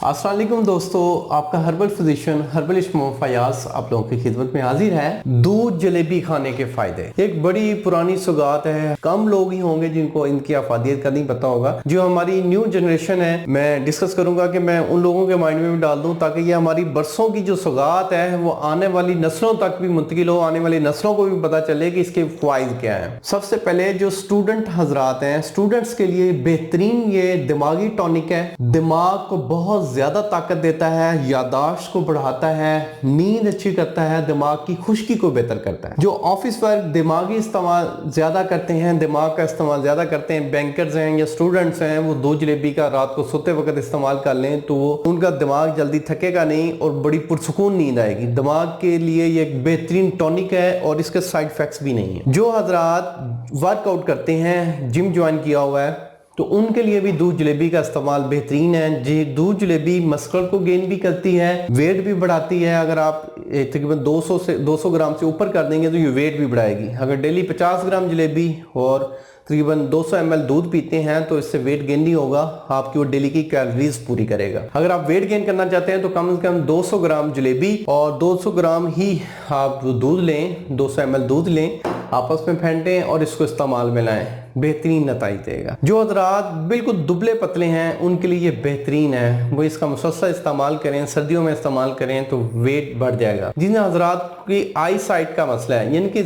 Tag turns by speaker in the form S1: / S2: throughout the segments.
S1: अस्सलाम वालेकुम दोस्तों, आपका herbal physician herbalist Mohammad Fayaz आप लोगों की खिदमत में हाजिर है। दूध जलेबी खाने के फायदे एक बड़ी पुरानी सौगात है। कम लोग ही होंगे जिनको इनकी अफादियत का नहीं पता होगा। जो हमारी न्यू जनरेशन है, मैं डिस्कस करूंगा कि मैं उन लोगों के माइंड में भी डाल दूं ताकि ये हमारी बरसों की जो सौगात है वो आने वाली नस्लों तक भी मुंतकिल हो, आने वाली नस्लों को भी पता चले कि इसके फायदे क्या है। सबसे पहले जो स्टूडेंट हजरात हैं, स्टूडेंट्स के लिए बेहतरीन ये दिमागी टॉनिक है। दिमाग को बहुत ज्यादा ताकत देता है, यादाश्त को बढ़ाता है, नींद अच्छी करता है, दिमाग की खुश्की को बेहतर करता है। जो ऑफिस वर्क दिमागी इस्तेमाल ज्यादा करते हैं, दिमाग का इस्तेमाल ज्यादा करते हैं, बैंकर्स हैं या स्टूडेंट्स हैं, वो दूध जलेबी का रात को सोते वक्त इस्तेमाल कर लें तो उनका दिमाग जल्दी थकेगा नहीं और बड़ी पुरसुकून नींद आएगी। दिमाग के लिए ये एक बेहतरीन टॉनिक है और इसके साइड इफेक्ट्स भी नहीं है। जो हजरात वर्कआउट करते हैं, जिम ज्वाइन किया हुआ है, तो उनके लिए भी दूध जलेबी का इस्तेमाल बेहतरीन है। जी, दूध जलेबी मस्कुलर को गेन भी करती है, वेट भी बढ़ाती है। अगर आप तकरीबन 200 ग्राम से ऊपर कर देंगे तो ये वेट भी बढ़ाएगी। अगर डेली 50 ग्राम जलेबी और तकरीबन 200 ml दूध पीते हैं तो इससे वेट गेन नहीं होगा, आपकी वो डेली की कैलोरीज पूरी करेगा। अगर आप वेट गेन करना चाहते हैं तो कम से कम 200 ग्राम जलेबी और 200 ग्राम ही आप दूध लें, 200 ml दूध लें, आपस में फेंटें और इसको इस्तेमाल में लाएं, बेहतरीन नतीजा देगा। जो हजरात बिल्कुल दुबले पतले हैं उनके लिए ये बेहतरीन है, वो इसका मुसलसल इस्तेमाल करें, सर्दियों में इस्तेमाल करें तो वेट बढ़ जाएगा। जिन हजरात की आई साइट का मसला है, यानी कि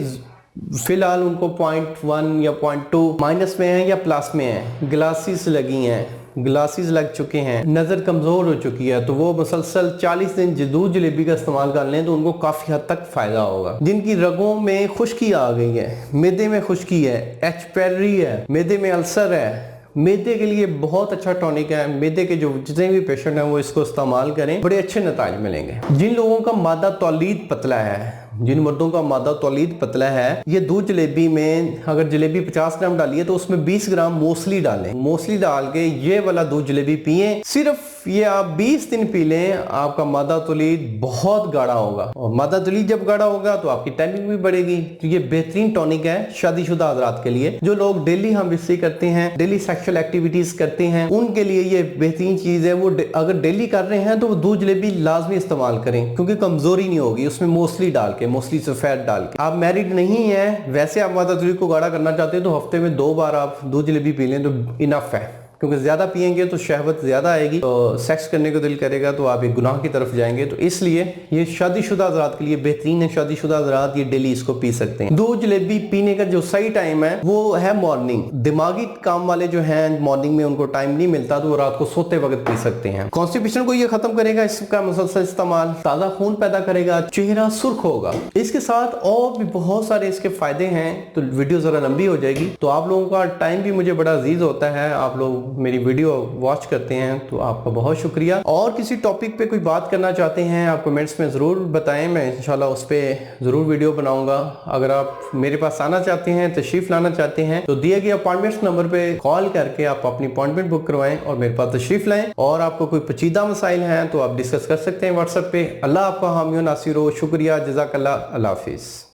S1: फिलहाल उनको 0.1 या 0.2 माइनस में है या प्लस में है, ग्लासेस लगी हैं, ग्लासेस लग चुके हैं, नजर कमजोर हो चुकी है, तो वो मुसलसल 40 दिन दूध जलेबी का इस्तेमाल कर लें तो उनको काफी हद तक फायदा होगा। जिनकी रगों में खुश्की आ गई है, मैदे में खुश्की है, एच पैलरी है, मैदे में अल्सर है, मैदे के लिए बहुत अच्छा टॉनिक है। मैदे के जो जितने भी पेशेंट हैं वो इसको इस्तेमाल करें, बड़े अच्छे नतीजे मिलेंगे। जिन लोगों का मादा तौलीद पतला है, जिन मर्दों का मादा तौलीद पतला है, ये दूध जलेबी में अगर जलेबी 50 ग्राम डालिए तो उसमें 20 ग्राम मूसली डालें। मूसली डाल के ये वाला दूध जलेबी पिए, सिर्फ ये आप 20 दिन पी लें, आपका मादा तौलीद बहुत गाढ़ा होगा। और मादा तौलीद जब गाढ़ा होगा तो आपकी टाइमिंग भी बढ़ेगी। तो ये बेहतरीन टॉनिक है शादीशुदा हजरात के लिए। जो लोग डेली हम इससे करते हैं, डेली सेक्सुअल एक्टिविटीज करते हैं, उनके लिए ये बेहतरीन चीज है। वो अगर डेली कर रहे हैं तो वो दूध जलेबी लाजमी इस्तेमाल करें, क्योंकि कमजोरी नहीं होगी उसमें मूसली डाल के, मूसली से फैट डाल के। आप मैरिड नहीं है, वैसे आप मादा तौलीद को गाढ़ा करना चाहते हैं तो हफ्ते में 2 बार आप दूध जलेबी पी लें तो इनफ है, क्योंकि ज्यादा पिएंगे तो शहवत ज्यादा आएगी, तो सेक्स करने को दिल करेगा तो आप एक गुनाह की तरफ जाएंगे। तो इसलिए ये शादीशुदा हजरात के लिए बेहतरीन है। शादीशुदा हजरात ये डेली इसको पी सकते हैं। दूध जलेबी पीने का जो सही टाइम है वो है मॉर्निंग। दिमागी काम वाले जो हैं मॉर्निंग में उनको टाइम नहीं मिलता तो वो रात को सोते वक्त पी सकते हैं। कॉन्स्टिपेशन को ये खत्म करेगा इसका मुसलसल इस्तेमाल, ताजा खून पैदा करेगा, चेहरा सुर्ख होगा। इसके साथ और भी बहुत सारे इसके फायदे हैं, तो वीडियो जरा लंबी हो जाएगी। तो आप लोगों का टाइम भी मुझे बड़ा अजीज होता है, आप लोग मेरी वीडियो वॉच करते हैं, तो आपका बहुत शुक्रिया। और किसी टॉपिक पे कोई बात करना चाहते हैं आप कमेंट्स में ज़रूर बताएं, मैं इंशाल्लाह उस पर ज़रूर वीडियो बनाऊंगा। अगर आप मेरे पास आना चाहते हैं, तशरीफ़ लाना चाहते हैं, तो दिए गए अपॉइंटमेंट्स नंबर पे कॉल करके आप अपनी अपॉइंटमेंट बुक करवाएं और मेरे पास तशरीफ़ लाएं। और आपको कोई पेचीदा मसाइल हैं तो आप डिस्कस कर सकते हैं व्हाट्सएप पे। अल्लाह आपका हामी नासिर हो। शुक्रिया, जज़ाकल्लाह, अल्लाह हाफिज़।